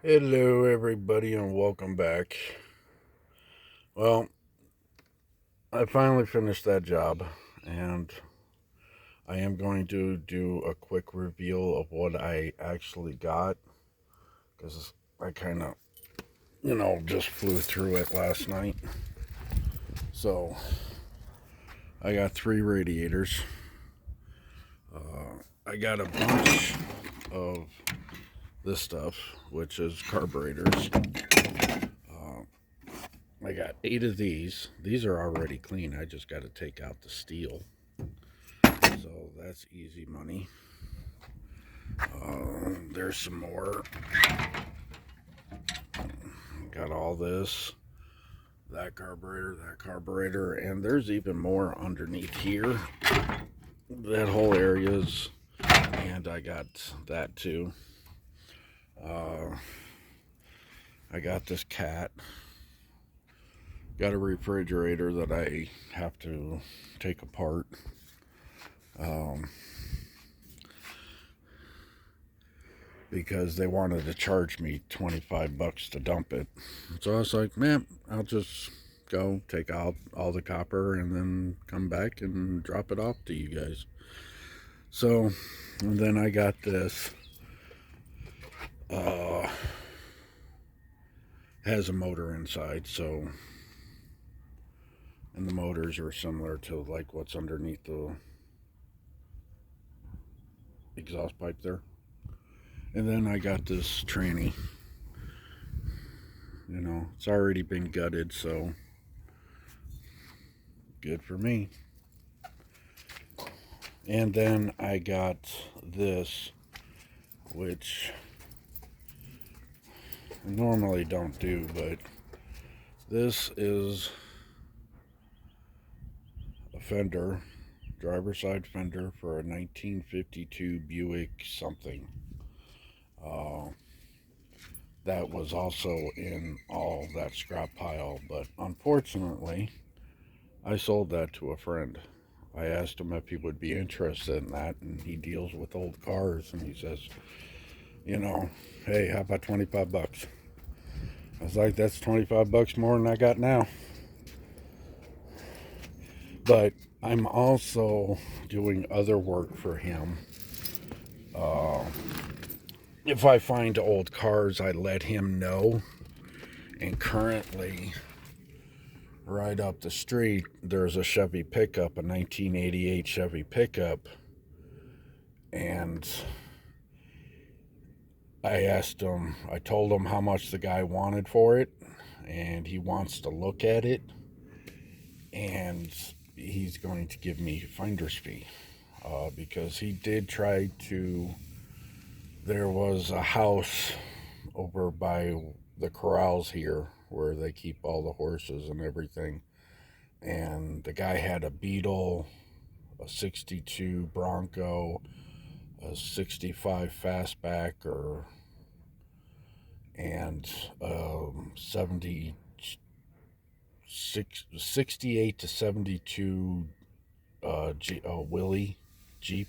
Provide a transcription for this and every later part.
Hello, everybody, and welcome back. Well, I finally finished that job, and I am going to do a quick reveal of what I actually got because I kind of, just flew through it last night. So, I got three radiators. I got a bunch of this stuff, which is carburetors. I got eight of these. These are already clean. I just got to take out the steel. So that's easy money. There's some more. Got all this, that carburetor, and there's even more underneath here. That whole area's, and I got that too. Uh, I got this cat. Got a refrigerator that I have to take apart. Um, because they wanted to charge me $25 to dump it. So I was like, man, I'll just go take out all the copper and then come back and drop it off to you guys. So, and then I got this. Uh, has a motor inside, so, and the motors are similar to like what's underneath the exhaust pipe there. And then I got this tranny. It's already been gutted, so good for me. And then I got this, which I normally don't do, but this is a fender, driver side fender for a 1952 Buick something. Uh, that was also in all that scrap pile, but unfortunately, I sold that to a friend. I asked him if he would be interested in that, and he deals with old cars, and he says, hey, how about 25 bucks? I was like, that's 25 bucks more than I got now. But I'm also doing other work for him. Uh, if I find old cars, I let him know. And currently, right up the street, there's a Chevy pickup, a 1988 Chevy pickup. And I told him how much the guy wanted for it. And he wants to look at it. And he's going to give me finder's fee. Because he did try to. There was a house over by the corrals here where they keep all the horses and everything. And the guy had a Beetle, a 62 Bronco, a 65 Fastback, and 68 to 72 Willie Jeep.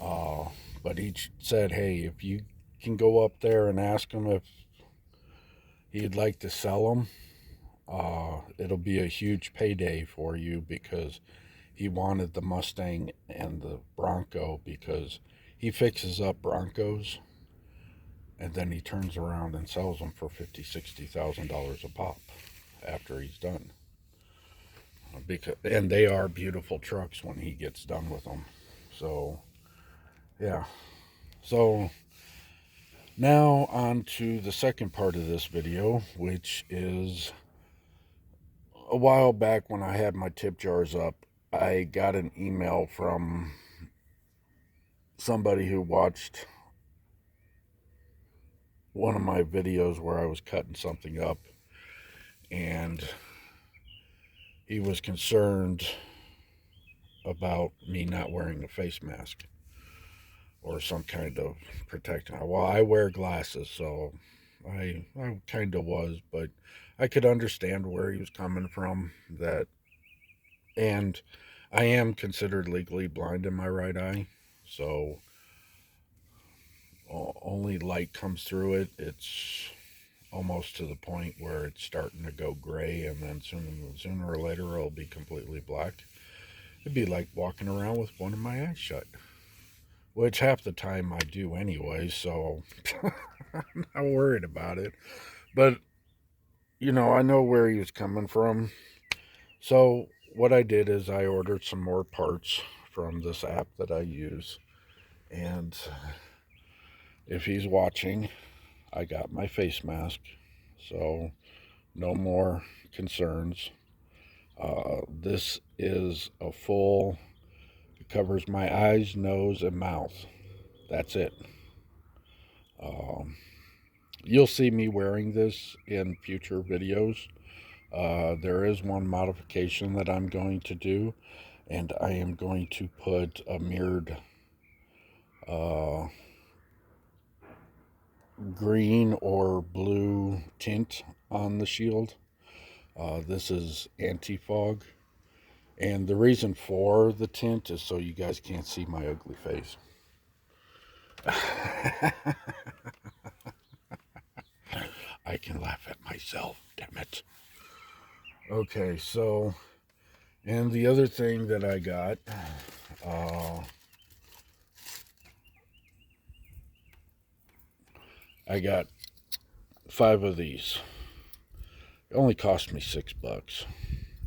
Uh, but he said, hey, if you can go up there and ask him if he'd like to sell them, it'll be a huge payday for you because he wanted the Mustang and the Bronco because he fixes up Broncos and then he turns around and sells them for $50,000-$60,000 a pop after he's done. And they are beautiful trucks when he gets done with them. So yeah. So now on to the second part of this video, which is a while back when I had my tip jars up, I got an email from somebody who watched one of my videos where I was cutting something up, and he was concerned about me not wearing a face mask or some kind of protection. Well, I wear glasses, so I kind of was, but I could understand where he was coming from. And I am considered legally blind in my right eye, so only light comes through it. It's almost to the point where it's starting to go gray, and then sooner or later it'll be completely black. It'd be like walking around with one of my eyes shut, which half the time I do anyway, so I'm not worried about it. But, I know where he was coming from. So, what I did is I ordered some more parts from this app that I use. And if he's watching, I got my face mask. So, no more concerns. This is a full, it covers my eyes, nose, and mouth. That's it. Um, you'll see me wearing this in future videos. There is one modification that I'm going to do, and I am going to put a mirrored uh, green or blue tint on the shield. This is anti-fog, and the reason for the tint is so you guys can't see my ugly face. I can laugh at myself, damn it. Okay, so, and the other thing that I got, I got 5 of these. It only cost me $6.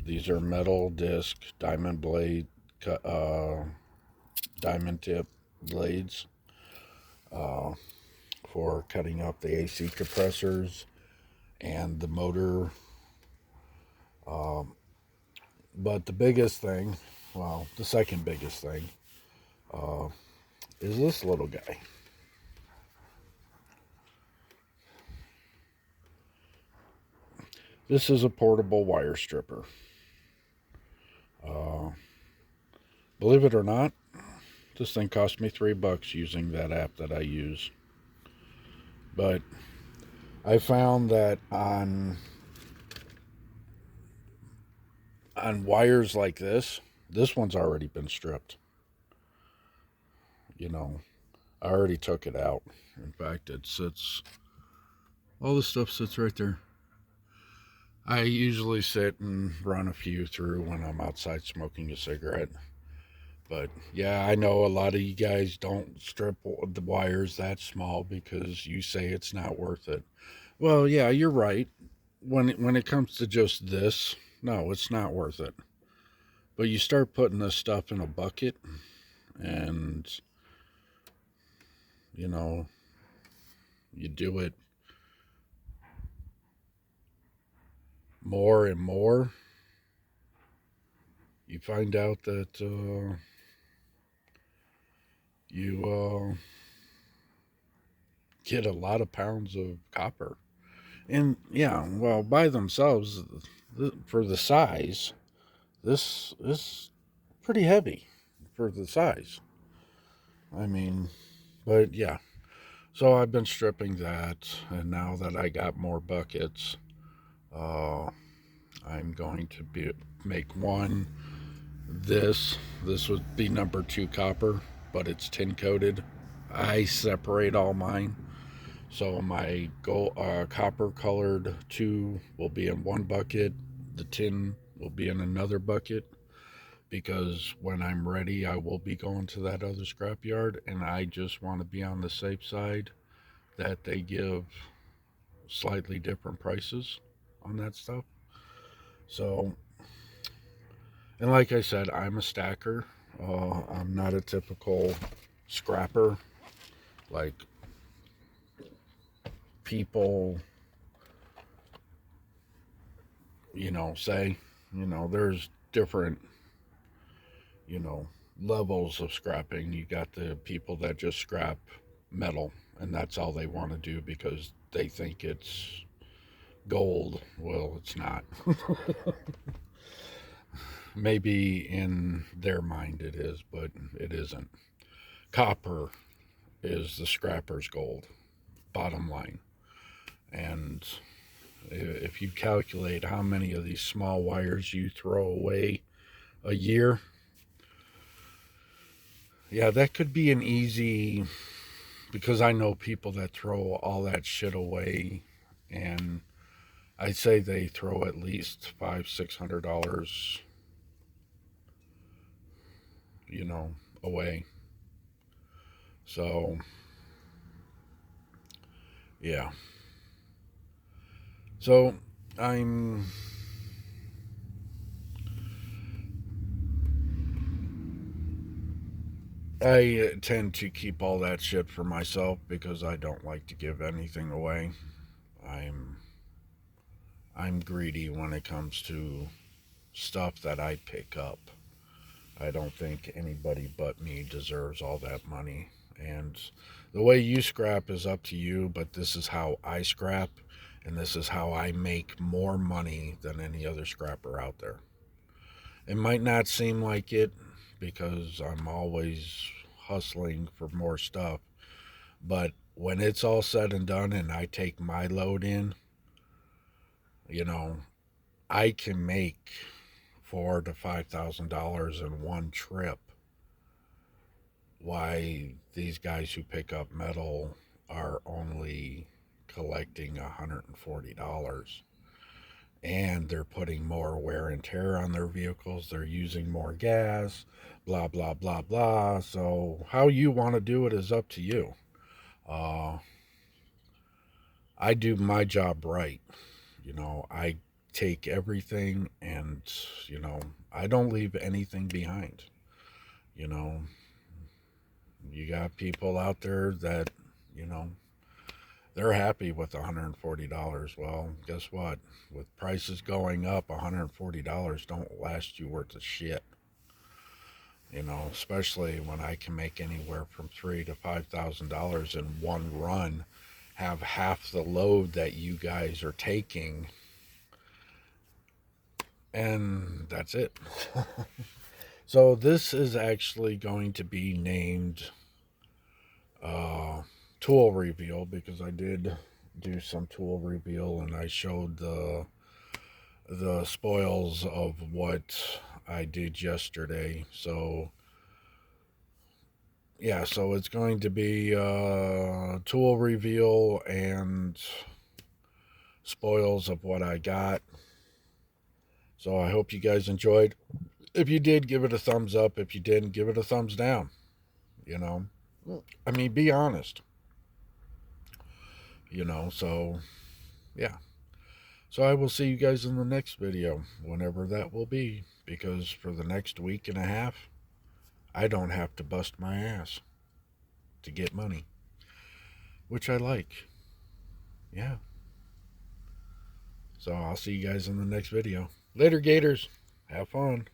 These are metal disc, diamond blade, diamond tip blades for cutting up the AC compressors and the motor. But the biggest thing, well, the second biggest thing, is this little guy. This is a portable wire stripper. Believe it or not, this thing cost me $3 using that app that I use. But I found that on wires like this one's already been stripped. I already took it out. In fact, it sits, all the stuff sits right there. I usually sit and run a few through when I'm outside smoking a cigarette. But yeah, I know a lot of you guys don't strip the wires that small because you say it's not worth it. Well, yeah, you're right. When it comes to just this, no, it's not worth it. But you start putting this stuff in a bucket, and you know, you do it more and more, you find out that you get a lot of pounds of copper. And yeah, well, by themselves, for the size, this is pretty heavy for the size. I mean, but yeah. So I've been stripping that, and now that I got more buckets, uh, I'm going to make one. This would be number 2 copper, but it's tin coated. I separate all mine. So my gold, copper colored 2 will be in one bucket. The tin will be in another bucket because when I'm ready, I will be going to that other scrapyard, and I just want to be on the safe side that they give slightly different prices on that stuff. So, and like I said, I'm a stacker. I'm not a typical scrapper like people, say. There's different, you know, levels of scrapping. You got the people that just scrap metal, and that's all they want to do because they think it's gold. Well, it's not. Maybe in their mind it is, but it isn't. Copper is the scrapper's gold, bottom line. And if you calculate how many of these small wires you throw away a year, yeah, that could be an easy because I know people that throw all that shit away, and I say they throw at least $500-$600, away. So yeah. So I'm I tend to keep all that shit for myself because I don't like to give anything away. I'm I'm greedy when it comes to stuff that I pick up. I don't think anybody but me deserves all that money. And the way you scrap is up to you, but this is how I scrap, and this is how I make more money than any other scrapper out there. It might not seem like it because I'm always hustling for more stuff, but when it's all said and done and I take my load in, you know, I can make $4,000 to $5,000 in one trip. Why these guys who pick up metal are only collecting $140, and they're putting more wear and tear on their vehicles, they're using more gas, blah blah blah blah. So how you want to do it is up to you. uh, I do my job right. I take everything, and you know I don't leave anything behind. you know you got people out there that you know they're happy with $140. Well, guess what? With prices going up, $140 don't last you worth of shit. Especially when I can make anywhere from $3,000 to $5,000 in one run, have half the load that you guys are taking, and that's it. So this is actually going to be named uh, tool reveal, because I did do some tool reveal and I showed the spoils of what I did yesterday. So yeah, so it's going to be tool reveal and spoils of what I got. So I hope you guys enjoyed. If you did, give it a thumbs up. If you didn't, give it a thumbs down. You know, I mean, be honest. So yeah. So I will see you guys in the next video, whenever that will be, because for the next week and a half, I don't have to bust my ass to get money, which I like. Yeah. So I'll see you guys in the next video. Later, Gators. Have fun.